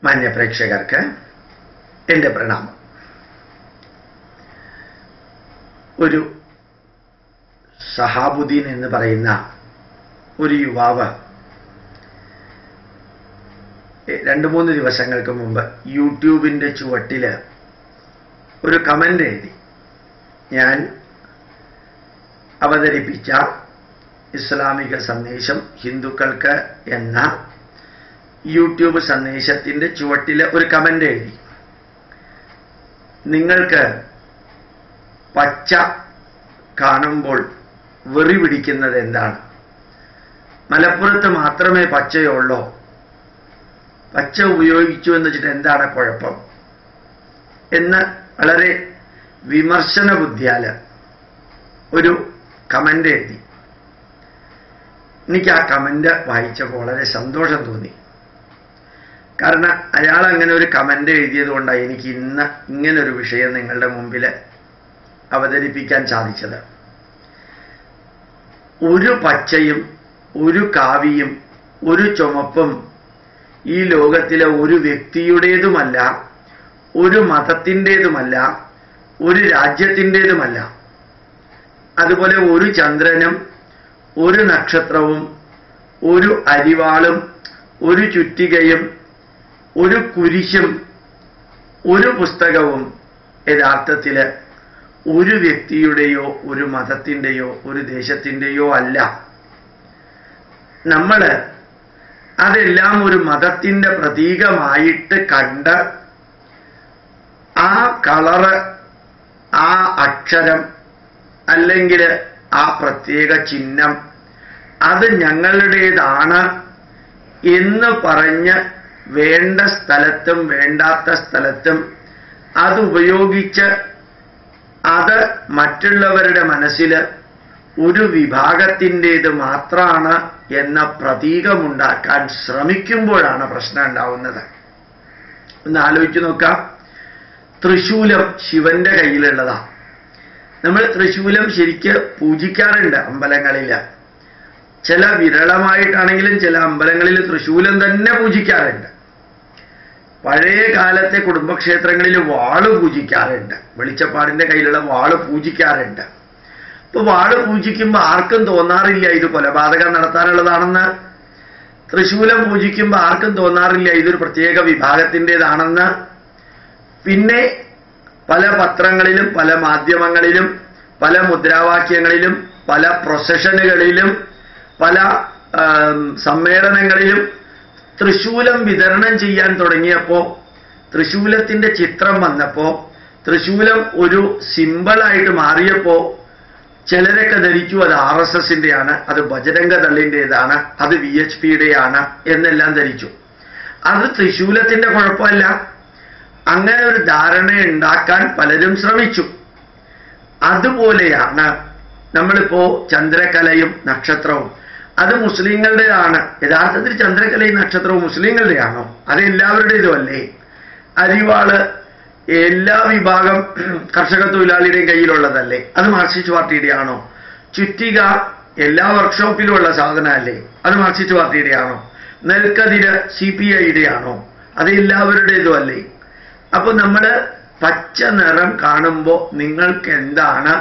മാന്യ പ്രേക്ഷകർക്ക് എൻ്റെ പ്രണാമം. ഒരു സഹാബുദ്ദീൻ എന്ന് പറയുന്ന ഒരു യുവാവ് 2-3 ദിവസങ്ങൾക്ക് മുമ്പ് യൂട്യൂബിൻ്റെ ചുവട്ടിൽ ഒരു കമൻ്റ് എഴുതി. ഞാൻ അവതരിപ്പിച്ച ഇസ്ലാമിക സന്ദേശം ഹിന്ദുക്കൾക്ക് എന്ന യൂട്യൂബ് സന്ദേശത്തിൻ്റെ ചുവട്ടിൽ ഒരു കമൻ്റ് എഴുതി. നിങ്ങൾക്ക് പച്ച കാണുമ്പോൾ വെറി പിടിക്കുന്നത് എന്താണ്? മലപ്പുറത്ത് മാത്രമേ പച്ചയുള്ളൂ, പച്ച ഉപയോഗിച്ചു എന്ന് വെച്ചിട്ട് എന്താണ് കുഴപ്പം എന്ന് വളരെ വിമർശന ബുദ്ധിയാൽ ഒരു കമൻ്റ് എഴുതി. എനിക്ക് ആ കമൻ്റ് വായിച്ചപ്പോൾ വളരെ സന്തോഷം തോന്നി. കാരണം അയാൾ അങ്ങനെ ഒരു കമൻ്റ് എഴുതിയത് കൊണ്ടാണ് എനിക്ക് ഇന്ന് ഇങ്ങനൊരു വിഷയം നിങ്ങളുടെ മുമ്പിൽ അവതരിപ്പിക്കാൻ സാധിച്ചത്. ഒരു പച്ചയും ഒരു കാവിയും ഒരു ചുമപ്പും ഈ ലോകത്തിലെ ഒരു വ്യക്തിയുടേതുമല്ല, ഒരു മതത്തിൻ്റേതുമല്ല, ഒരു രാജ്യത്തിൻ്റേതുമല്ല. അതുപോലെ ഒരു ചന്ദ്രനും ഒരു നക്ഷത്രവും ഒരു അരിവാളും ഒരു ചുറ്റികയും ഒരു കുരിശും ഒരു പുസ്തകവും യഥാർത്ഥത്തിൽ ഒരു വ്യക്തിയുടെയോ ഒരു മതത്തിൻ്റെയോ ഒരു ദേശത്തിൻ്റെയോ അല്ല. നമ്മൾ അതെല്ലാം ഒരു മതത്തിൻ്റെ പ്രതീകമായിട്ട് കണ്ട് ആ കളറ്, ആ അക്ഷരം അല്ലെങ്കിൽ ആ പ്രത്യേക ചിഹ്നം അത് ഞങ്ങളുടേതാണ് എന്ന് പറഞ്ഞ് വേണ്ട സ്ഥലത്തും വേണ്ടാത്ത സ്ഥലത്തും അത് ഉപയോഗിച്ച് അത് മറ്റുള്ളവരുടെ മനസ്സിൽ ഒരു വിഭാഗത്തിൻ്റേത് മാത്രമാണ് എന്ന പ്രതീകമുണ്ടാക്കാൻ ശ്രമിക്കുമ്പോഴാണ് പ്രശ്നം ഉണ്ടാവുന്നത്. ഒന്ന് ആലോചിച്ച് നോക്കാം. തൃശൂലം ശിവന്റെ കയ്യിലുള്ളതാണ്. നമ്മൾ തൃശൂലം ശരിക്ക് പൂജിക്കാറുണ്ട് അമ്പലങ്ങളിൽ. ചില വിരളമായിട്ടാണെങ്കിലും ചില അമ്പലങ്ങളിൽ തൃശൂലം തന്നെ പൂജിക്കാറുണ്ട്. പഴയ കാലത്തെ കുടുംബക്ഷേത്രങ്ങളിൽ വാള് പൂജിക്കാറുണ്ട്. വെളിച്ചപ്പാടിൻ്റെ കയ്യിലുള്ള വാള് പൂജിക്കാറുണ്ട്. ഇപ്പോൾ വാള് പൂജിക്കുമ്പോൾ ആർക്കും തോന്നാറില്ല ഇത് കൊലപാതകം നടത്താനുള്ളതാണെന്ന്. തൃശൂലം പൂജിക്കുമ്പോൾ ആർക്കും തോന്നാറില്ല ഇതൊരു പ്രത്യേക വിഭാഗത്തിൻ്റെതാണെന്ന്. പിന്നെ പല പത്രങ്ങളിലും പല മാധ്യമങ്ങളിലും പല മുദ്രാവാക്യങ്ങളിലും പല പ്രൊസഷനുകളിലും പല സമ്മേളനങ്ങളിലും തൃശൂലം വിതരണം ചെയ്യാൻ തുടങ്ങിയപ്പോൾ, തൃശൂലത്തിൻ്റെ ചിത്രം വന്നപ്പോൾ, തൃശൂലം ഒരു സിമ്പിളായിട്ട് മാറിയപ്പോൾ ചിലരൊക്കെ ധരിച്ചു അത് RSSൻ്റെയാണ്, അത് ബജരംഗ ദളിൻ്റേതാണ്, അത് VHPയുടെയാണ് എന്നെല്ലാം ധരിച്ചു. അത് തൃശൂലത്തിൻ്റെ കുഴപ്പമല്ല. അങ്ങനെ ഒരു ധാരണ ഉണ്ടാക്കാൻ പലരും ശ്രമിച്ചു. അതുപോലെയാണ് നമ്മളിപ്പോൾ ചന്ദ്രക്കലയും നക്ഷത്രവും. അത് മുസ്ലിങ്ങളുടേതാണ്. യഥാർത്ഥത്തിൽ ചന്ദ്രക്കലയും നക്ഷത്രവും മുസ്ലിങ്ങളുടെയാണോ? അത് എല്ലാവരുടേതും അല്ലേ? അരിവാള് എല്ലാ വിഭാഗം കർഷക തൊഴിലാളിയുടെയും കയ്യിലുള്ളതല്ലേ? അത് മാർക്സിസ്റ്റ് പാർട്ടിയുടെ ആണോ? ചുറ്റിക എല്ലാ വർക്ക്ഷോപ്പിലും ഉള്ള സാധനമല്ലേ? അത് മാർക്സിസ്റ്റ് പാർട്ടിയുടെ ആണോ? നെൽക്കതിര് CPIയുടെ ആണോ? അത് എല്ലാവരുടേതും അല്ലേ? അപ്പൊ നമ്മൾ പച്ച നിറം കാണുമ്പോൾ നിങ്ങൾക്ക് എന്താണ്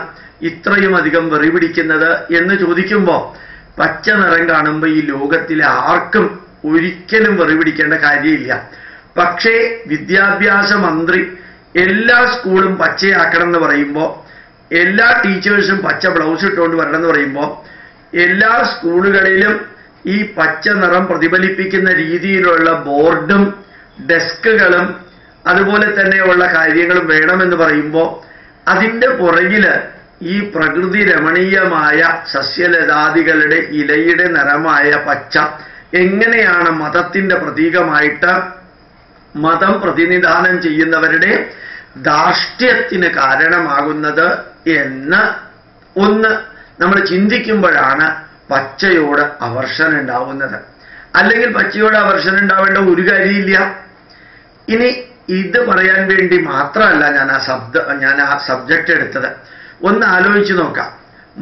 ഇത്രയും അധികം വെറി പിടിക്കുന്നത് എന്ന് ചോദിക്കുമ്പോൾ, പച്ച നിറം കാണുമ്പോൾ ഈ ലോകത്തിലെ ആർക്കും ഒരിക്കലും വെറി പിടിക്കേണ്ട കാര്യമില്ല. പക്ഷേ വിദ്യാഭ്യാസ മന്ത്രി എല്ലാ സ്കൂളും പച്ചയാക്കണം എന്ന് പറയുമ്പോൾ, എല്ലാ ടീച്ചേഴ്സും പച്ച ബ്ലൗസ് ഇട്ടുകൊണ്ട് വരണം എന്ന് പറയുമ്പോൾ, എല്ലാ സ്കൂളുകളിലും ഈ പച്ച നിറം പ്രതിഫലിപ്പിക്കുന്ന രീതിയിലുള്ള ബോർഡും ഡെസ്കുകളും അതുപോലെ തന്നെയുള്ള കാര്യങ്ങളും വേണമെന്ന് പറയുമ്പോൾ, അതിൻ്റെ പുറകിൽ ഈ പ്രകൃതി രമണീയമായ സസ്യലതാദികളുടെ ഇലയുടെ നിറമായ പച്ച എങ്ങനെയാണ് മതത്തിൻ്റെ പ്രതീകമായിട്ട് മതം പ്രതിനിധാനം ചെയ്യുന്നവരുടെ ധാർഷ്ട്യത്തിന് കാരണമാകുന്നത് എന്ന് ഒന്ന് നമ്മൾ ചിന്തിക്കുമ്പോഴാണ് പച്ചയോട് അവർഷണം ഉണ്ടാവുന്നത്. അല്ലെങ്കിൽ പച്ചയോട് അവർഷണം ഉണ്ടാവേണ്ട ഒരു കാര്യമില്ല. ഇനി ഇത് പറയാൻ വേണ്ടി മാത്രമല്ല ഞാൻ ആ സബ്ജക്റ്റ് എടുത്തത്. ഒന്ന് ആലോചിച്ച് നോക്കാം.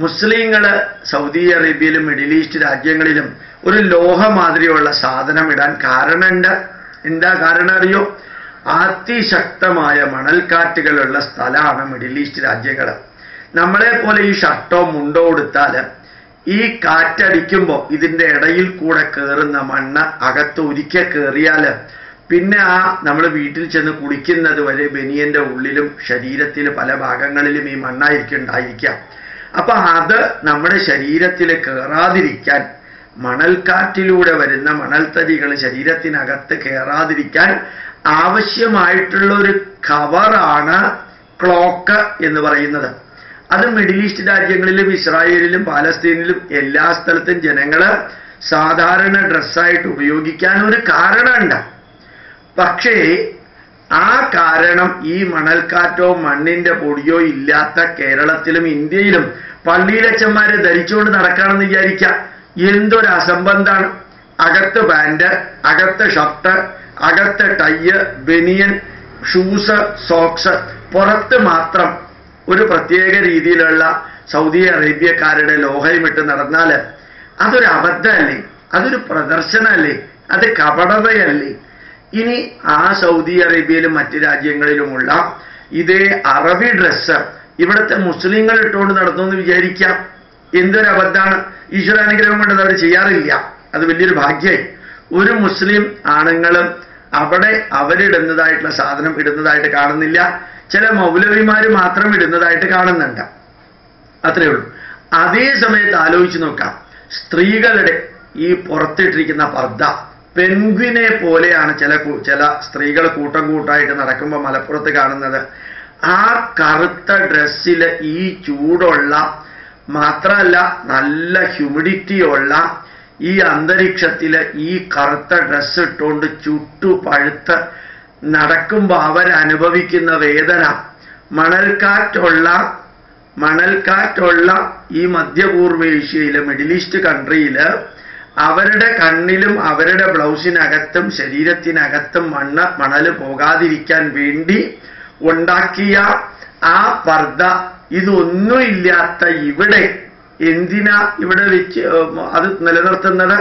മുസ്ലിങ്ങൾ സൗദി അറേബ്യയിലും മിഡിൽ ഈസ്റ്റ് രാജ്യങ്ങളിലും ഒരു ലോഹ മാതിരിയുള്ള സാധനം ഇടാൻ കാരണമുണ്ട്. എന്താ കാരണം അറിയോ? അതിശക്തമായ മണൽക്കാറ്റുകളുള്ള സ്ഥലമാണ് മിഡിൽ ഈസ്റ്റ് രാജ്യങ്ങൾ. നമ്മളെ പോലെ ഈ ഷർട്ടോ മുണ്ടോ കൊടുത്താൽ ഈ കാറ്റടിക്കുമ്പോൾ ഇതിൻ്റെ ഇടയിൽ കൂടെ കയറുന്ന മണ്ണ് അകത്ത് ഒരിക്കൽ കയറിയാൽ പിന്നെ നമ്മൾ വീട്ടിൽ ചെന്ന് കുളിക്കുന്നത് വരെ ബനിയന്റെ ഉള്ളിലും ശരീരത്തിൽ പല ഭാഗങ്ങളിലും ഈ മണ്ണായിരിക്കും ഉണ്ടായിരിക്കാം. അപ്പൊ അത് നമ്മുടെ ശരീരത്തിൽ കയറാതിരിക്കാൻ, മണൽക്കാറ്റിലൂടെ വരുന്ന മണൽത്തരികൾ ശരീരത്തിനകത്ത് കയറാതിരിക്കാൻ ആവശ്യമായിട്ടുള്ള ഒരു കവറാണ് ക്ലോക്ക് എന്ന് പറയുന്നത്. അത് മിഡിൽ ഈസ്റ്റ് രാജ്യങ്ങളിലും ഇസ്രായേലിലും പാലസ്തീനിലും എല്ലാ സ്ഥലത്തും ജനങ്ങൾ സാധാരണ ഡ്രസ്സായിട്ട് ഉപയോഗിക്കാൻ ഒരു കാരണമുണ്ട്. പക്ഷേ ആ കാരണം ഈ മണൽക്കാറ്റോ മണ്ണിന്റെ പൊടിയോ ഇല്ലാത്ത കേരളത്തിലും ഇന്ത്യയിലും പള്ളിയിലച്ചന്മാരെ ധരിച്ചുകൊണ്ട് നടക്കുകയാണെന്ന് വിചാരിക്കാം. എന്തൊരു അസംബന്ധാണ്! അകത്ത് പാൻറ്, അകത്ത് ഷർട്ട്, അകത്ത് ടൈ, ബനിയൻ, ഷൂസ്, സോക്സ്, പുറത്ത് മാത്രം ഒരു പ്രത്യേക രീതിയിലുള്ള സൗദി അറേബ്യക്കാരുടെ ലോഹയുമിട്ട് നടന്നാൽ അതൊരു അബദ്ധമല്ലേ? അതൊരു പ്രദർശനമല്ലേ? അത് കപടതയല്ലേ? ഇനി ആ സൗദി അറേബ്യയിലും മറ്റ് രാജ്യങ്ങളിലുമുള്ള ഇതേ അറബി ഡ്രസ്സ് ഇവിടുത്തെ മുസ്ലിങ്ങൾ ഇട്ടുകൊണ്ട് നടത്തുമെന്ന് വിചാരിക്കാം. എന്തൊരു അബദ്ധമാണ്! ഈശ്വരാനുഗ്രഹം കൊണ്ടത് അവർ ചെയ്യാറില്ല. അത് വലിയൊരു ഭാഗ്യമായി. ഒരു മുസ്ലിം ആണുങ്ങളും അവിടെ അവരിടുന്നതായിട്ടുള്ള സാധനം ഇടുന്നതായിട്ട് കാണുന്നില്ല. ചില മൗലവിമാർ മാത്രം ഇടുന്നതായിട്ട് കാണുന്നുണ്ട്. അത്രയേ ഉള്ളൂ. അതേ സമയത്ത് ആലോചിച്ച് നോക്കാം, സ്ത്രീകളുടെ ഈ പുറത്തിട്ടിരിക്കുന്ന പർദ്ദ പെൻഗ്വിനെ പോലെയാണ് ചില സ്ത്രീകൾ കൂട്ടം കൂട്ടായിട്ട് നടക്കുമ്പോൾ മലപ്പുറത്ത് കാണുന്നത്. ആ കറുത്ത ഡ്രസ്സിൽ ഈ ചൂടുള്ള, മാത്രമല്ല നല്ല ഹ്യൂമിഡിറ്റിയുള്ള ഈ അന്തരീക്ഷത്തിൽ ഈ കറുത്ത ഡ്രസ്സ് ഇട്ടുകൊണ്ട് ചുട്ടു പഴുത്ത് നടക്കുമ്പോൾ അവരനുഭവിക്കുന്ന വേദന, മണൽക്കാറ്റുള്ള ഈ മധ്യപൂർവേഷ്യയിലെ മിഡിൽ ഈസ്റ്റ് കൺട്രിയിൽ അവരുടെ കണ്ണിലും അവരുടെ ബ്ലൗസിനകത്തും ശരീരത്തിനകത്തും മണൽ പോകാതിരിക്കാൻ വേണ്ടി ഉണ്ടാക്കിയ ആ പർദ്ദ, ഇതൊന്നുമില്ലാത്ത ഇവിടെ എന്തിനാ ഇവിടെ വെച്ച് അത് നിലനിർത്തുന്നത്?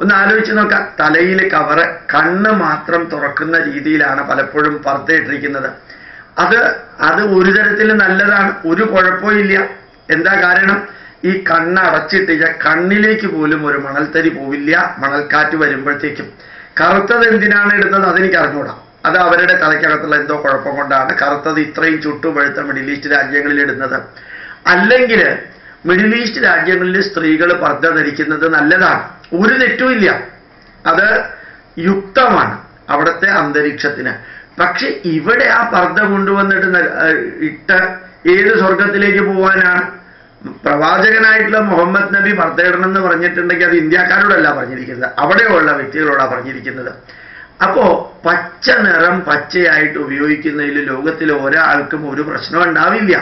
ഒന്ന് ആലോചിച്ച് നോക്കാം. തലയിൽ കവറ്, കണ്ണ് മാത്രം തുറക്കുന്ന രീതിയിലാണ് പലപ്പോഴും പർദ്ദ ഇട്ടിരിക്കുന്നത്. അത് ഒരു തരത്തിൽ നല്ലതാണ്, ഒരു കുഴപ്പമില്ല. എന്താ കാരണം? ഈ കണ്ണ് അടച്ചിട്ട് കണ്ണിലേക്ക് പോലും ഒരു മണൽത്തരി പോവില്ല മണൽക്കാറ്റ് വരുമ്പോഴത്തേക്കും. കറുത്തത് എന്തിനാണ് ഇടുന്നത് അതെനിക്ക് അറിഞ്ഞൂടാ. അത് അവരുടെ തലയ്ക്കകത്തുള്ള എന്തോ കുഴപ്പം കൊണ്ടാണ് കറുത്തത് ഇത്രയും ചുട്ടുപഴുത്ത മിഡിൽ ഈസ്റ്റ് രാജ്യങ്ങളിൽ ഇടുന്നത്. അല്ലെങ്കിൽ മിഡിൽ ഈസ്റ്റ് രാജ്യങ്ങളിൽ സ്ത്രീകൾ പർദ്ദ ധരിക്കുന്നത് നല്ലതാണ്, ഒരു തെറ്റുമില്ല. അത് യുക്തമാണ് അവിടുത്തെ അന്തരീക്ഷത്തിന്. പക്ഷെ ഇവിടെ ആ പർദ്ദ കൊണ്ടുവന്നിട്ട് ഇട്ട് ഏത് സ്വർഗത്തിലേക്ക് പോവാനാണ്? പ്രവാചകനായിട്ടുള്ള മുഹമ്മദ് നബി പർദ്ദയിടണം എന്ന് പറഞ്ഞിട്ടുണ്ടെങ്കിൽ അത് ഇന്ത്യക്കാരോടല്ല പറഞ്ഞിരിക്കുന്നത്, അവിടെയുള്ള വ്യക്തികളോടാണ് പറഞ്ഞിരിക്കുന്നത്. അപ്പോ പച്ച നിറം പച്ചയായിട്ട് ഉപയോഗിക്കുന്നതിൽ ലോകത്തിലെ ഒരാൾക്കും ഒരു പ്രശ്നം ഉണ്ടാവില്ല.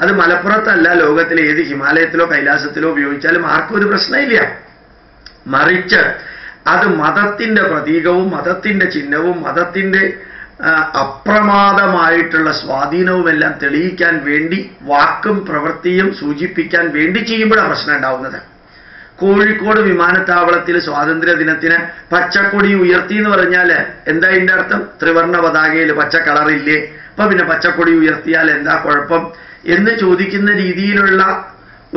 അത് മലപ്പുറത്തല്ല, ലോകത്തിലെ ഏത് ഹിമാലയത്തിലോ കൈലാസത്തിലോ ഉപയോഗിച്ചാലും ആർക്കും ഒരു പ്രശ്നമില്ല. മറിച്ച് അത് മതത്തിന്റെ പ്രതീകവും മതത്തിന്റെ ചിഹ്നവും മതത്തിന്റെ അപ്രമാദമായിട്ടുള്ള സ്വാധീനവുമെല്ലാം തെളിയിക്കാൻ വേണ്ടി വാക്കും പ്രവൃത്തിയും സൂചിപ്പിക്കാൻ വേണ്ടി ചെയ്യുമ്പോഴാണ് പ്രശ്നം ഉണ്ടാവുന്നത്. കോഴിക്കോട് വിമാനത്താവളത്തിൽ സ്വാതന്ത്ര്യ ദിനത്തിന് പച്ചക്കൊടി ഉയർത്തി എന്ന് പറഞ്ഞാൽ എന്താ ഇതിൻ്റെ അർത്ഥം? ത്രിവർണ്ണ പതാകയിൽ പച്ച കളറില്ലേ, അപ്പൊ പിന്നെ പച്ചക്കൊടി ഉയർത്തിയാൽ എന്താ കുഴപ്പം എന്ന് ചോദിക്കുന്ന രീതിയിലുള്ള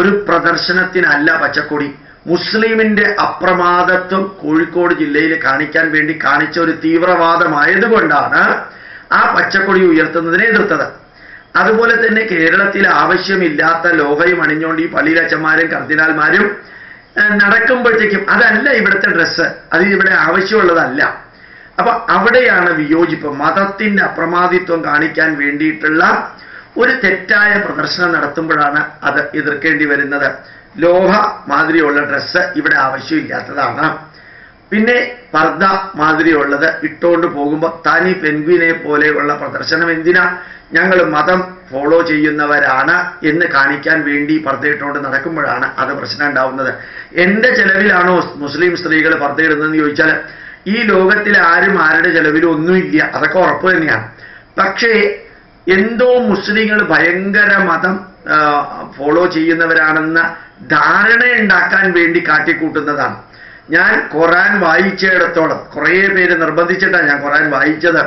ഒരു പ്രദർശനത്തിനല്ല പച്ചക്കൊടി. മുസ്ലിമിന്റെ അപ്രമാദത്വം കോഴിക്കോട് ജില്ലയിൽ കാണിക്കാൻ വേണ്ടി കാണിച്ച ഒരു തീവ്രവാദമായതുകൊണ്ടാണ് ആ പച്ചക്കൊടി ഉയർത്തുന്നതിനെ എതിർത്തത്. അതുപോലെ തന്നെ കേരളത്തിൽ ആവശ്യമില്ലാത്ത ലോഹയും അണിഞ്ഞുകൊണ്ട് ഈ പള്ളിയിലച്ചന്മാരും കർദിനാൽമാരും നടക്കുമ്പോഴത്തേക്കും അതല്ല ഇവിടുത്തെ ഡ്രസ്സ്, അത് ഇവിടെ ആവശ്യമുള്ളതല്ല. അപ്പൊ അവിടെയാണ് വിയോജിപ്പ്. മതത്തിന്റെ അപ്രമാദിത്വം കാണിക്കാൻ വേണ്ടിയിട്ടുള്ള ഒരു തെറ്റായ പ്രദർശനം നടത്തുമ്പോഴാണ് അത് എതിർക്കേണ്ടി വരുന്നത്. ലോഹ മാതിരിയുള്ള ഡ്രസ്സ് ഇവിടെ ആവശ്യമില്ലാത്തതാണ്. പിന്നെ പർദ്ദ മാതിരിയുള്ളത് ഇട്ടുകൊണ്ട് പോകുമ്പോൾ തനി പെൻഗ്വിനെ പോലെയുള്ള പ്രദർശനം എന്തിനാ? ഞങ്ങൾ മതം ഫോളോ ചെയ്യുന്നവരാണ് എന്ന് കാണിക്കാൻ വേണ്ടി പർദ്ദ ഇട്ടുകൊണ്ട് നടക്കുമ്പോഴാണ് അത് പ്രശ്നം ഉണ്ടാവുന്നത്. എൻ്റെ ചെലവിലാണോ മുസ്ലിം സ്ത്രീകൾ പർദ്ദയിടുന്നതെന്ന് ചോദിച്ചാൽ ഈ ലോകത്തിലെ ആരുടെ ചെലവിലും ഒന്നുമില്ല, അതൊക്കെ ഉറപ്പ് തന്നെയാണ്. പക്ഷേ എന്തോ മുസ്ലിങ്ങൾ ഭയങ്കര മതം ഫോളോ ചെയ്യുന്നവരാണെന്ന ധാരണയുണ്ടാക്കാൻ വേണ്ടി കാട്ടിക്കൂട്ടുന്നതാണ്. ഞാൻ ഖുർആൻ വായിച്ചിടത്തോളം, കുറേ പേര് നിർബന്ധിച്ചിട്ടാണ് ഞാൻ ഖുർആൻ വായിച്ചത്,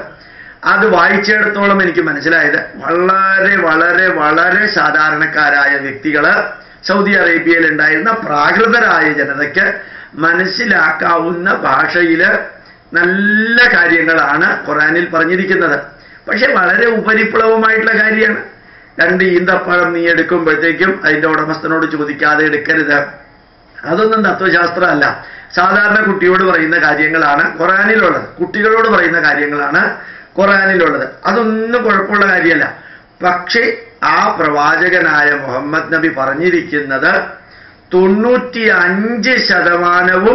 അത് വായിച്ചിടത്തോളം എനിക്ക് മനസ്സിലായത് വളരെ വളരെ വളരെ സാധാരണക്കാരായ വ്യക്തികള് സൗദി അറേബ്യയിൽ ഉണ്ടായിരുന്ന പ്രാകൃതരായ ജനതയ്ക്ക് മനസ്സിലാക്കാവുന്ന ഭാഷയിൽ നല്ല കാര്യങ്ങളാണ് ഖുർആനിൽ പറഞ്ഞിരിക്കുന്നത്. പക്ഷെ വളരെ ഉപരിപ്ലവമായിട്ടുള്ള കാര്യമാണ്. 2 ഈന്തപ്പഴം നീ എടുക്കുമ്പോഴത്തേക്കും അതിൻ്റെ ഉടമസ്ഥനോട് ചോദിക്കാതെ എടുക്കരുത്. അതൊന്നും തത്വശാസ്ത്രമല്ല. സാധാരണ കുട്ടിയോട് പറയുന്ന കാര്യങ്ങളാണ് ഖുർആനിലുള്ളത്, കുട്ടികളോട് പറയുന്ന കാര്യങ്ങളാണ് ഖുർആനിലുള്ളത്. അതൊന്നും കുഴപ്പമുള്ള കാര്യമല്ല. പക്ഷേ ആ പ്രവാചകനായ മുഹമ്മദ് നബി പറഞ്ഞിരിക്കുന്നത് 95%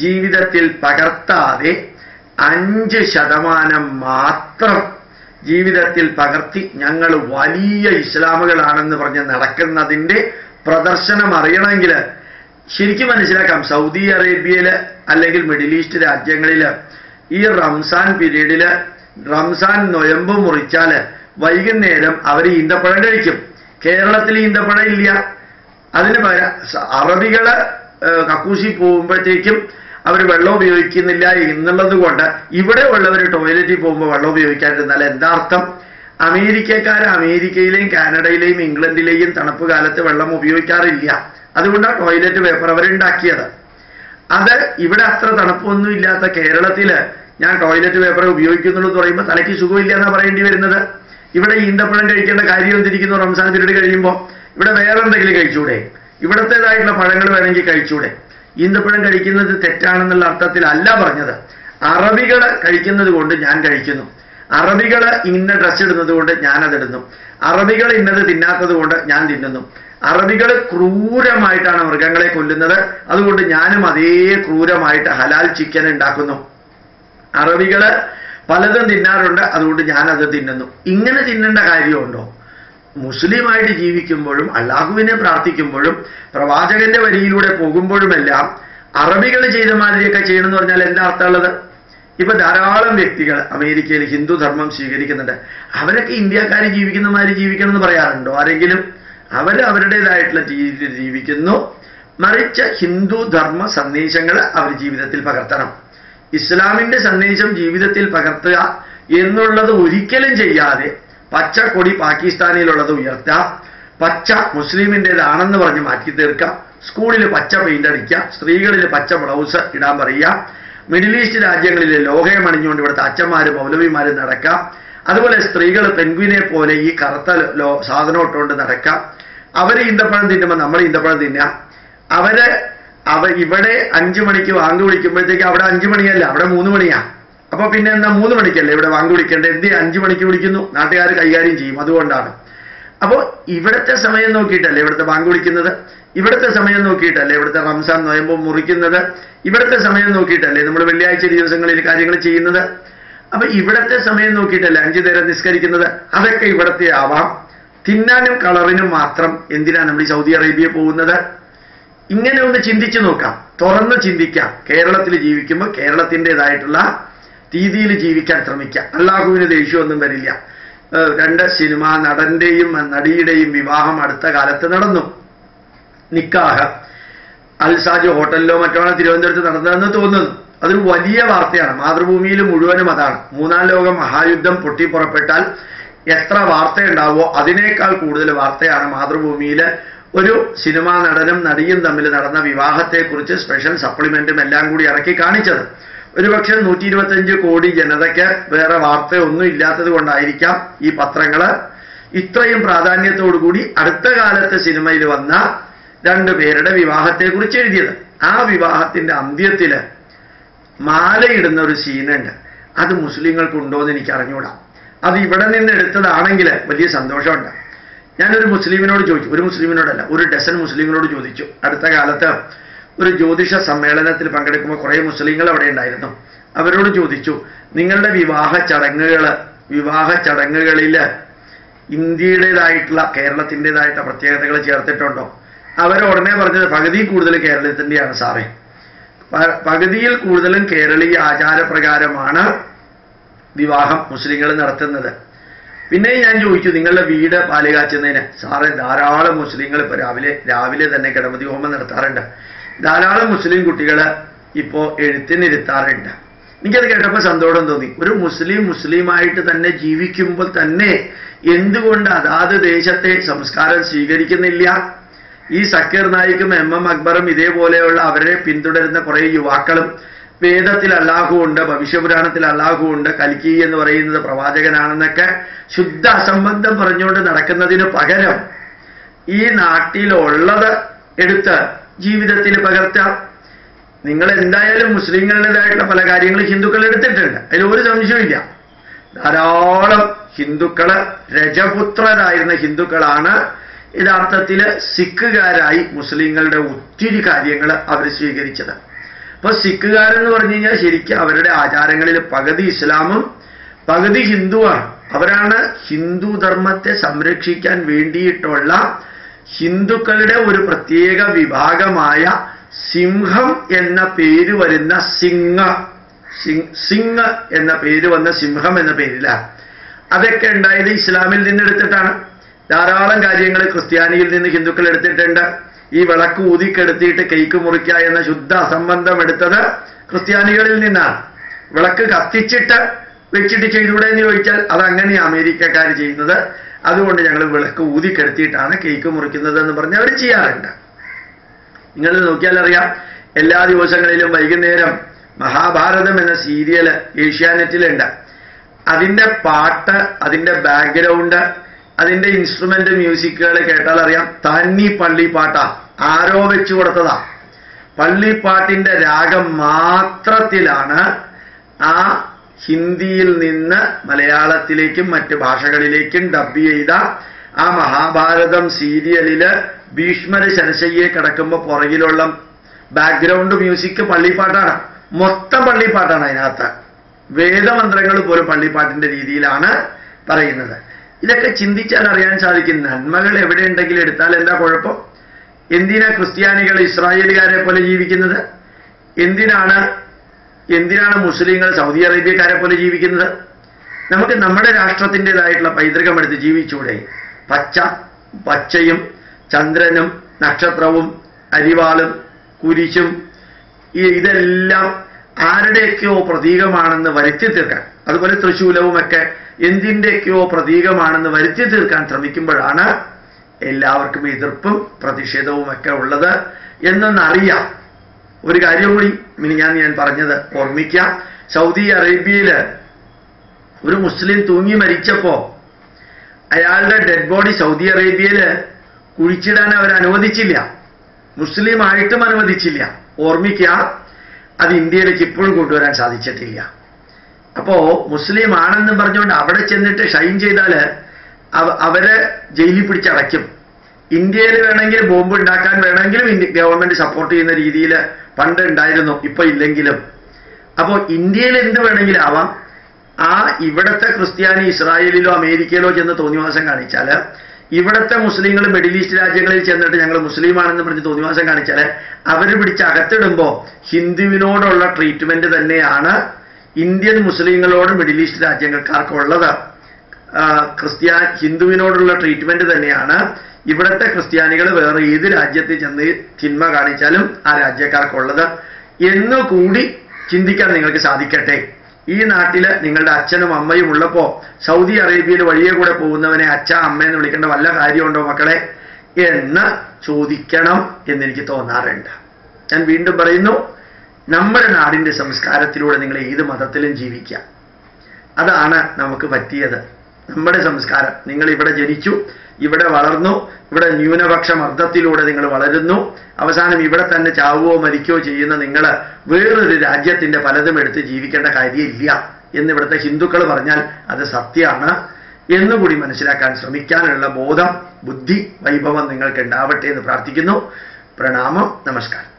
ജീവിതത്തിൽ പകർത്താതെ 5% മാത്രം ജീവിതത്തിൽ പകർത്തി ഞങ്ങൾ വലിയ ഇസ്ലാമുകളാണെന്ന് പറഞ്ഞ് നടക്കുന്നതിൻ്റെ പ്രദർശനം അറിയണമെങ്കിൽ ശരിക്കും മനസ്സിലാക്കാം. സൗദി അറേബ്യയിൽ അല്ലെങ്കിൽ മിഡിൽ ഈസ്റ്റ് രാജ്യങ്ങളിൽ ഈ റംസാൻ പീരീഡിൽ റംസാൻ നൊയമ്പ് മുറിച്ചാൽ വൈകുന്നേരം അവർ ഈന്തപ്പഴം കഴിക്കും. കേരളത്തിൽ ഈന്തപ്പഴം ഇല്ല. അതിന് പകരം അറബികള് കക്കൂശി പോകുമ്പോഴത്തേക്കും അവർ വെള്ളം ഉപയോഗിക്കുന്നില്ല എന്നുള്ളത് കൊണ്ട് ഇവിടെ ഉള്ളവർ ടോയ്ലറ്റിൽ പോകുമ്പോൾ വെള്ളം ഉപയോഗിക്കാതിരുന്നാൽ എന്താ അർത്ഥം? അമേരിക്കയിലെയും കാനഡയിലെയും ഇംഗ്ലണ്ടിലെയും തണുപ്പ് കാലത്ത് വെള്ളം ഉപയോഗിക്കാറില്ല. അതുകൊണ്ടാണ് ടോയ്ലറ്റ് പേപ്പർ അവരുണ്ടാക്കിയത്. അത് ഇവിടെ അത്ര തണുപ്പൊന്നും ഇല്ലാത്ത കേരളത്തിൽ ഞാൻ ടോയ്ലറ്റ് പേപ്പർ ഉപയോഗിക്കുന്നുള്ളൂ എന്ന് പറയുമ്പോൾ തലയ്ക്ക് സുഖമില്ല എന്നാണ് പറയേണ്ടി വരുന്നത്. ഇവിടെ ഈന്തപ്പഴം കഴിക്കേണ്ട കാര്യം എന്തിരിക്കുന്നു? റംസാൻ പീരീഡ് കഴിയുമ്പോൾ ഇവിടെ വേറെ എന്തെങ്കിലും കഴിച്ചൂടെ? ഇവിടത്തേതായിട്ടുള്ള പഴങ്ങൾ വേണമെങ്കിൽ കഴിച്ചൂടെ? ഈന്തപ്പഴം കഴിക്കുന്നത് തെറ്റാണെന്നുള്ള അർത്ഥത്തിലല്ല പറഞ്ഞത്. അറബികൾ കഴിക്കുന്നത് കൊണ്ട് ഞാൻ കഴിക്കുന്നു, അറബികൾ ഇന്ന ഡ്രസ്സ് ഇടുന്നത് കൊണ്ട് ഞാനതിടുന്നു, അറബികൾ ഇന്നത് തിന്നാത്തത് കൊണ്ട് ഞാൻ തിന്നുന്നു, അറബികൾ ക്രൂരമായിട്ടാണ് മൃഗങ്ങളെ കൊല്ലുന്നത്, അതുകൊണ്ട് ഞാനും അതേ ക്രൂരമായിട്ട് ഹലാൽ ചിക്കൻ ഉണ്ടാക്കുന്നു, അറബികൾ പലതും തിന്നാറുണ്ട് അതുകൊണ്ട് ഞാനത് തിന്നുന്നു. ഇങ്ങനെ തിന്നേണ്ട കാര്യമുണ്ടോ? മുസ്ലിമായിട്ട് ജീവിക്കുമ്പോഴും അള്ളാഹുവിനെ പ്രാർത്ഥിക്കുമ്പോഴും പ്രവാചകന്റെ വരിയിലൂടെ പോകുമ്പോഴുമെല്ലാം അറബികൾ ചെയ്ത മാതിരിയൊക്കെ ചെയ്യണമെന്ന് പറഞ്ഞാൽ എന്താ അർത്ഥമുള്ളത്? ഇപ്പൊ ധാരാളം വ്യക്തികൾ അമേരിക്കയിൽ ഹിന്ദു ധർമ്മം സ്വീകരിക്കുന്നുണ്ട്. അവരൊക്കെ ഇന്ത്യക്കാർ ജീവിക്കുന്ന മാതിരി ജീവിക്കണം എന്ന് പറയാറുണ്ടോ ആരെങ്കിലും? അവരുടേതായിട്ടുള്ള രീതിയിൽ ജീവിക്കുന്നു. മറിച്ച് ഹിന്ദു ധർമ്മ സന്ദേശങ്ങൾ അവർ ജീവിതത്തിൽ പകർത്തണം. ഇസ്ലാമിന്റെ സന്ദേശം ജീവിതത്തിൽ പകർത്തുക എന്നുള്ളത് ഒരിക്കലും ചെയ്യാതെ പച്ചക്കൊടി പാകിസ്ഥാനിലുള്ളത് ഉയർത്താം, പച്ച മുസ്ലിമിൻ്റെതാണെന്ന് പറഞ്ഞ് മാറ്റി തീർക്കാം, സ്കൂളിൽ പച്ച പെയിന്റ് അടിക്കുക, സ്ത്രീകളിൽ പച്ച ബ്ലൗസ് ഇടാൻ പറയുക, മിഡിൽ ഈസ്റ്റ് രാജ്യങ്ങളിൽ ലോഹയം അണിഞ്ഞുകൊണ്ട് ഇവിടുത്തെ അച്ഛന്മാരും മൗലവിമാരും നടക്കാം, അതുപോലെ സ്ത്രീകൾ പെൻഗ്വിനെ പോലെ ഈ കറുത്ത സാധനം ഇട്ടുകൊണ്ട് നടക്കാം, അവർ ഈന്തപ്പഴം തിന്നുമ്പോൾ നമ്മൾ ഈന്തപ്പഴം തിന്നാം, ഇവിടെ 5 മണിക്ക് വാങ്ങി വിളിക്കുമ്പോഴത്തേക്ക് അവിടെ 5 മണിയല്ല, അവിടെ 3 മണിയാ. അപ്പൊ പിന്നെ എന്താ 3 മണിക്കല്ലേ ഇവിടെ വാങ്ങി വിളിക്കേണ്ടത്? എന്ത് 5 മണിക്ക് വിളിക്കുന്നു? നാട്ടുകാർ കൈകാര്യം ചെയ്യും, അതുകൊണ്ടാണ്. അപ്പോൾ ഇവിടുത്തെ സമയം നോക്കിയിട്ടല്ലേ ഇവിടുത്തെ ബാങ്ക് വിളിക്കുന്നത്, ഇവിടുത്തെ സമയം നോക്കിയിട്ടല്ലേ ഇവിടുത്തെ റംസാൻ നൊയമ്പ് മുറിക്കുന്നത്, ഇവിടുത്തെ സമയം നോക്കിയിട്ടല്ലേ നമ്മൾ വെള്ളിയാഴ്ച ദിവസങ്ങളിൽ കാര്യങ്ങൾ ചെയ്യുന്നത്. അപ്പൊ ഇവിടുത്തെ സമയം നോക്കിയിട്ടല്ലേ 5 നേരം നിസ്കരിക്കുന്നത്. അതൊക്കെ ഇവിടത്തെ ആവാം. തിന്നാനും കളറിനും മാത്രം എന്തിനാണ് നമ്മൾ ഈ സൗദി അറേബ്യ പോകുന്നത്? ഇങ്ങനെ ഒന്ന് ചിന്തിച്ചു നോക്കാം, തുറന്ന് ചിന്തിക്കാം. കേരളത്തിൽ ജീവിക്കുമ്പോൾ കേരളത്തിൻ്റെതായിട്ടുള്ള രീതിയിൽ ജീവിക്കാൻ ശ്രമിക്കാം. അള്ളാഹുവിന് ദേഷ്യമൊന്നും വരില്ല. 2 സിനിമാ നടന്റെയും നടിയുടെയും വിവാഹം അടുത്ത കാലത്ത് നടന്നു. നിക്കാഹ് അൽസാജ് ഹോട്ടലിലോ മറ്റോ തിരുവനന്തപുരത്ത് നടന്നതെന്ന് തോന്നുന്നു. അതൊരു വലിയ വാർത്തയാണ്. മാതൃഭൂമിയിൽ മുഴുവനും അതാണ്. 3ാം ലോക മഹായുദ്ധം പൊട്ടിപ്പുറപ്പെട്ടാൽ എത്ര വാർത്തയുണ്ടാവോ അതിനേക്കാൾ കൂടുതൽ വാർത്തയാണ് മാതൃഭൂമിയിൽ ഒരു സിനിമാ നടനും നടിയും തമ്മിൽ നടന്ന വിവാഹത്തെക്കുറിച്ച് സ്പെഷ്യൽ സപ്ലിമെന്റും എല്ലാം കൂടി ഇറക്കി കാണിച്ചത്. ഒരുപക്ഷെ 125 കോടി ജനതയ്ക്ക് വേറെ വാർത്തയൊന്നും ഇല്ലാത്തത് കൊണ്ടായിരിക്കാം ഈ പത്രങ്ങൾ ഇത്രയും പ്രാധാന്യത്തോടുകൂടി അടുത്ത കാലത്ത് സിനിമയിൽ വന്ന 2 പേരുടെ വിവാഹത്തെക്കുറിച്ച് എഴുതിയത്. ആ വിവാഹത്തിന്റെ അന്ത്യത്തിൽ മാലയിടുന്ന ഒരു സീനുണ്ട്. അത് മുസ്ലിങ്ങൾക്കുണ്ടോ എന്ന് എനിക്ക് അറിഞ്ഞുകൂടാ. അത് ഇവിടെ നിന്ന് എടുത്തതാണെങ്കിൽ വലിയ സന്തോഷമുണ്ട്. ഞാനൊരു മുസ്ലിമിനോട് ചോദിച്ചു, ഒരു മുസ്ലിമിനോടല്ല, ഒരു ഡസൻ മുസ്ലിങ്ങളോട് ചോദിച്ചു. അടുത്ത കാലത്ത് ഒരു ജ്യോതിഷ സമ്മേളനത്തിൽ പങ്കെടുക്കുമ്പോൾ കുറേ മുസ്ലിങ്ങൾ അവിടെ ഉണ്ടായിരുന്നു. അവരോട് ചോദിച്ചു, നിങ്ങളുടെ വിവാഹ ചടങ്ങുകളിൽ ഇന്ത്യയുടേതായിട്ടുള്ള കേരളത്തിൻ്റെതായിട്ടുള്ള പ്രത്യേകതകൾ ചേർത്തിട്ടുണ്ടോ? അവർ ഉടനെ പറഞ്ഞത് പകുതി കൂടുതൽ കേരളത്തിൻ്റെയാണ് സാറേ, പകുതിയിൽ കൂടുതലും കേരളീയ ആചാരപ്രകാരമാണ് വിവാഹം മുസ്ലിങ്ങൾ നടത്തുന്നത്. പിന്നെ ഞാൻ ചോദിച്ചു, നിങ്ങളുടെ വീട് പാല് കാച്ചുന്നതിന്? സാറേ, ധാരാളം മുസ്ലിങ്ങൾ ഇപ്പോൾ രാവിലെ തന്നെ ഗണപതി ഹോമം നടത്താറുണ്ട്. ധാരാളം മുസ്ലിം കുട്ടികൾ ഇപ്പോൾ എഴുത്തിനിരുത്താറുണ്ട്. എനിക്കത് കേട്ടപ്പോൾ സന്തോഷം തോന്നി. ഒരു മുസ്ലിമായിട്ട് തന്നെ ജീവിക്കുമ്പോൾ തന്നെ എന്തുകൊണ്ട് അതാത് ദേശത്തെ സംസ്കാരം സ്വീകരിക്കുന്നില്ല? ഈ സക്കീർ നായിക്കും MM അക്ബറും ഇതേപോലെയുള്ള അവരെ പിന്തുടരുന്ന കുറേ യുവാക്കളും വേദത്തിൽ അല്ലാഹു ഉണ്ട്, ഭവിഷ്യപുരാണത്തിൽ അല്ലാഹു ഉണ്ട്, കൽക്കി എന്ന് പറയുന്നത് പ്രവാചകനാണെന്നൊക്കെ ശുദ്ധ അസംബന്ധം പറഞ്ഞുകൊണ്ട് നടക്കുന്നതിന് പകരം ഈ നാട്ടിലുള്ളത് എടുത്ത് ജീവിതത്തിൽ പകർത്താം. നിങ്ങൾ എന്തായാലും മുസ്ലിങ്ങളുടേതായിട്ടുള്ള പല കാര്യങ്ങളും ഹിന്ദുക്കൾ എടുത്തിട്ടുണ്ട്, അതിലൊരു സംശയമില്ല. ധാരാളം ഹിന്ദുക്കള് രജപുത്രരായിരുന്ന ഹിന്ദുക്കളാണ് യഥാർത്ഥത്തിൽ സിഖുകാരായി മുസ്ലിങ്ങളുടെ ഒത്തിരി കാര്യങ്ങൾ അവർ സ്വീകരിച്ചത്. അപ്പൊ സിഖുകാരെന്ന് പറഞ്ഞു കഴിഞ്ഞാൽ ശരിക്കും അവരുടെ ആചാരങ്ങളിൽ പകുതി ഇസ്ലാമും പകുതി ഹിന്ദുവാണ്. അവരാണ് ഹിന്ദു ധർമ്മത്തെ സംരക്ഷിക്കാൻ വേണ്ടിയിട്ടുള്ള ഹിന്ദുക്കളുടെ ഒരു പ്രത്യേക വിഭാഗമായ സിംഹം എന്ന പേര് വരുന്ന സിംഗ് എന്ന പേര് വന്ന സിംഹം എന്ന പേരിലാണ്. അതൊക്കെ ഉണ്ടായത് ഇസ്ലാമിൽ നിന്ന് എടുത്തിട്ടാണ്. ധാരാളം കാര്യങ്ങൾ ക്രിസ്ത്യാനിയിൽ നിന്ന് ഹിന്ദുക്കൾ എടുത്തിട്ടുണ്ട്. ഈ വിളക്ക് ഊതിക്കെടുത്തിയിട്ട് കേക്ക് മുറിക്കുക എന്ന ശുദ്ധ അസംബന്ധം എടുത്തത് ക്രിസ്ത്യാനികളിൽ നിന്നാണ്. വിളക്ക് കത്തിച്ചിട്ട് വെച്ചിട്ട് ചെയ്തൂടെ എന്ന് ചോദിച്ചാൽ അതങ്ങനെയാണ് അമേരിക്കക്കാർ ചെയ്യുന്നത്. അതുകൊണ്ട് ഞങ്ങൾ വിളക്ക് ഊതിക്കെടുത്തിയിട്ടാണ് കേക്ക് മുറിക്കുന്നത് എന്ന് പറഞ്ഞ് അവർ ചെയ്യാറുണ്ട്. നിങ്ങൾ നോക്കിയാൽ അറിയാം, എല്ലാ ദിവസങ്ങളിലും വൈകുന്നേരം മഹാഭാരതം എന്ന സീരിയല് ഏഷ്യാനെറ്റിലുണ്ട്. അതിൻ്റെ പാട്ട്, അതിൻ്റെ ബാക്ക്ഗ്രൗണ്ട്, അതിൻ്റെ ഇൻസ്ട്രുമെന്റ് മ്യൂസിക്കുകൾ കേട്ടാൽ അറിയാം തന്നി പള്ളിപ്പാട്ടാ. ആരോ വെച്ചു കൊടുത്തതാ. പള്ളിപ്പാട്ടിന്റെ രാഗം മാത്രത്തിലാണ് ആ ഹിന്ദിയിൽ നിന്ന് മലയാളത്തിലേക്കും മറ്റ് ഭാഷകളിലേക്കും ഡബ് ചെയ്ത ആ മഹാഭാരതം സീരിയലില് ഭീഷ്മര് ശരശയ്യെ കിടക്കുമ്പോൾ പുറകിലുള്ള ബാക്ക്ഗ്രൗണ്ട് മ്യൂസിക് പള്ളിപ്പാട്ടാണ്. മൊത്തം പള്ളിപ്പാട്ടാണ്. അതിനകത്ത് വേദമന്ത്രങ്ങൾ പോലും പള്ളിപ്പാട്ടിന്റെ രീതിയിലാണ് പറയുന്നത്. ഇതൊക്കെ ചിന്തിച്ചാൽ അറിയാൻ സാധിക്കും നന്മകൾ എവിടെ ഉണ്ടെങ്കിലും എടുത്താൽ എന്താ കുഴപ്പം? എന്തിനാ ക്രിസ്ത്യാനികൾ ഇസ്രായേലുകാരെ പോലെ ജീവിക്കുന്നത്? എന്തിനാണ് മുസ്ലിങ്ങൾ സൗദി അറേബ്യക്കാരെ പോലെ ജീവിക്കുന്നത്? നമുക്ക് നമ്മുടെ രാഷ്ട്രത്തിൻ്റെതായിട്ടുള്ള പൈതൃകം എടുത്ത് ജീവിച്ചൂടെ? പച്ചയും ചന്ദ്രനും നക്ഷത്രവും അരിവാളും കുരിശും ഇതെല്ലാം ആരുടെയൊക്കെയോ പ്രതീകമാണെന്ന് വരുത്തി തീർക്കാൻ, അതുപോലെ തൃശൂലവുമൊക്കെ എന്തിൻ്റെയൊക്കെയോ പ്രതീകമാണെന്ന് വരുത്തി തീർക്കാൻ ശ്രമിക്കുമ്പോഴാണ് എല്ലാവർക്കും എതിർപ്പും പ്രതിഷേധവുമൊക്കെ ഉള്ളത് എന്നൊന്നറിയാം. ഒരു കാര്യം കൂടി ഞാൻ പറഞ്ഞത് ഓർമ്മിക്കാം. സൗദി അറേബ്യയിൽ ഒരു മുസ്ലിം തൂങ്ങി മരിച്ചപ്പോ അയാളുടെ ഡെഡ് ബോഡി സൗദി അറേബ്യയിൽ കുഴിച്ചിടാൻ അവർ അനുവദിച്ചില്ല. മുസ്ലിം ആയിട്ടും അനുവദിച്ചില്ല. ഓർമ്മിക്കുക, അത് ഇന്ത്യയിലേക്ക് ഇപ്പോഴും കൊണ്ടുവരാൻ സാധിച്ചിട്ടില്ല. അപ്പോ മുസ്ലിം ആണെന്നും പറഞ്ഞുകൊണ്ട് അവിടെ ചെന്നിട്ട് ഷൈൻ ചെയ്താൽ അവരെ ജയിലിൽ പിടിച്ചടയ്ക്കും. ഇന്ത്യയിൽ വേണമെങ്കിൽ ബോംബ് ഉണ്ടാക്കാൻ വേണമെങ്കിലും ഗവൺമെന്റ് സപ്പോർട്ട് ചെയ്യുന്ന രീതിയിൽ പണ്ട് ഉണ്ടായിരുന്നു, ഇപ്പൊ ഇല്ലെങ്കിലും. അപ്പോൾ ഇന്ത്യയിൽ എന്ത് വേണമെങ്കിലും ആവാം. ആ ഇവിടത്തെ ക്രിസ്ത്യാനി ഇസ്രായേലിലോ അമേരിക്കയിലോ ചെന്ന് തോന്നിവാസം കാണിച്ചാൽ, ഇവിടത്തെ മുസ്ലിങ്ങൾ മിഡിൽ ഈസ്റ്റ് രാജ്യങ്ങളിൽ ചെന്നിട്ട് ഞങ്ങൾ മുസ്ലിമാണെന്ന് പറഞ്ഞ് തോന്നിവാസം കാണിച്ചാൽ അവർ പിടിച്ച് അകത്തിടുമ്പോൾ ഹിന്ദുവിനോടുള്ള ട്രീറ്റ്മെന്റ് തന്നെയാണ് ഇന്ത്യൻ മുസ്ലിങ്ങളോട് മിഡിൽ ഈസ്റ്റ് രാജ്യങ്ങൾക്കാർക്കുള്ളത്. ഹിന്ദുവിനോടുള്ള ട്രീറ്റ്മെന്റ് തന്നെയാണ് ഇവിടത്തെ ക്രിസ്ത്യാനികൾ വേറെ ഏത് രാജ്യത്തിൽ ചെന്ന് തിന്മ കാണിച്ചാലും ആ രാജ്യക്കാർക്കുള്ളത് എന്നുകൂടി ചിന്തിക്കാൻ നിങ്ങൾക്ക് സാധിക്കട്ടെ. ഈ നാട്ടില് നിങ്ങളുടെ അച്ഛനും അമ്മയും ഉള്ളപ്പോ സൗദി അറേബ്യയിൽ വഴിയെ കൂടെ പോകുന്നവനെ അച്ഛ അമ്മയെന്ന് വിളിക്കേണ്ട വല്ല കാര്യമുണ്ടോ മക്കളെ എന്ന് ചോദിക്കണം എന്നെനിക്ക് തോന്നാറുണ്ട്. ഞാൻ വീണ്ടും പറയുന്നു, നമ്മുടെ നാടിന്റെ സംസ്കാരത്തിലൂടെ നിങ്ങൾ ഏത് മതത്തിലും ജീവിക്കാം. അതാണ് നമുക്ക് പറ്റിയത്. നമ്മുടെ സംസ്കാരം. നിങ്ങൾ ഇവിടെ ജനിച്ചു, ഇവിടെ വളർന്നു, ഇവിടെ ന്യൂനപക്ഷ മർദ്ദത്തിലൂടെ നിങ്ങൾ വളരുന്നു. അവസാനം ഇവിടെ തന്നെ ചാവുകയോ മരിക്കുകയോ ചെയ്യുന്ന നിങ്ങൾ വേറൊരു രാജ്യത്തിന്റെ പലതും എടുത്ത് ജീവിക്കേണ്ട കാര്യമില്ല എന്ന് ഇവിടുത്തെ ഹിന്ദുക്കൾ പറഞ്ഞാൽ അത് സത്യമാണ് എന്നുകൂടി മനസ്സിലാക്കാൻ ശ്രമിക്കാനുള്ള ബോധം, ബുദ്ധി, വൈഭവം നിങ്ങൾക്ക് ഉണ്ടാവട്ടെ എന്ന് പ്രാർത്ഥിക്കുന്നു. പ്രണാമം. നമസ്കാരം.